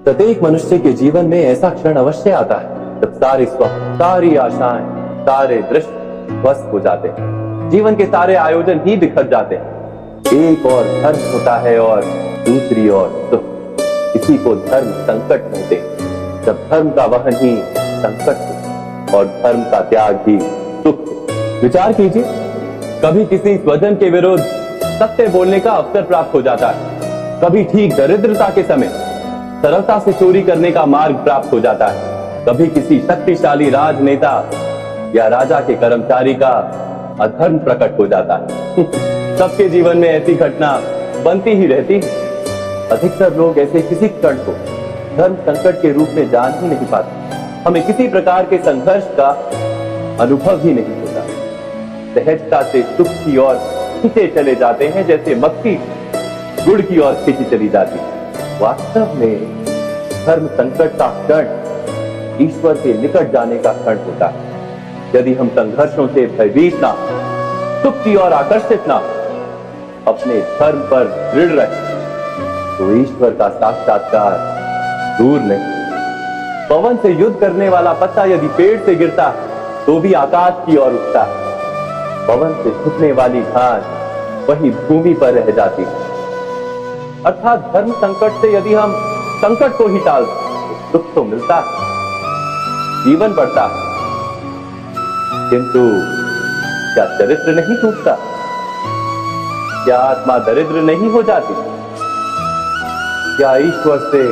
प्रत्येक मनुष्य के जीवन में ऐसा क्षण अवश्य आता है जब सारे स्वप्न, सारी आशाएं, सारे दृश्य ध्वस्त हो जाते हैं, जीवन के सारे आयोजन ही बिखर जाते हैं। एक और धर्म होता है और दूसरी ओर सुख। इसी को धर्म संकट कहते हैं। जब धर्म का वहन ही संकट हो और धर्म का त्याग ही सुख हो। विचार कीजिए, कभी किसी स्वजन के विरुद्ध सत्य बोलने का अवसर प्राप्त हो जाता है, कभी ठीक दरिद्रता के समय सरलता से चोरी करने का मार्ग प्राप्त हो जाता है, कभी किसी शक्तिशाली राजनेता या राजा के कर्मचारी का अधर्म प्रकट हो जाता है। सबके जीवन में ऐसी घटना बनती ही रहती है। अधिकतर लोग ऐसे किसी क्षण को धर्म संकट के रूप में जान ही नहीं पाते। हमें किसी प्रकार के संघर्ष का अनुभव ही नहीं होता। सहजता से सुख की ओर खींचे चले जाते हैं, जैसे मक्खी गुड़ की ओर खींची चली जाती है। वास्तव में धर्म संकट का क्षण ईश्वर के निकट जाने का क्षण होता है। यदि हम संघर्षों से भयभीत ना, सुख की ओर आकर्षित ना, अपने धर्म पर दृढ़ रहे, तो ईश्वर का साक्षात्कार दूर नहीं। पवन से युद्ध करने वाला पत्ता यदि पेड़ से गिरता है तो भी आकाश की ओर उठता है। पवन से झुकने वाली घास वही भूमि पर रह जाती है। अर्थात धर्म संकट से यदि हम संकट को ही टाल दें तो सुख तो मिलता है, जीवन बढ़ता है, किंतु क्या चरित्र नहीं टूटता? क्या आत्मा दरिद्र नहीं हो जाती? क्या ईश्वर से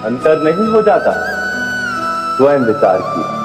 अंतर नहीं हो जाता? स्वयं विचार कीजिए।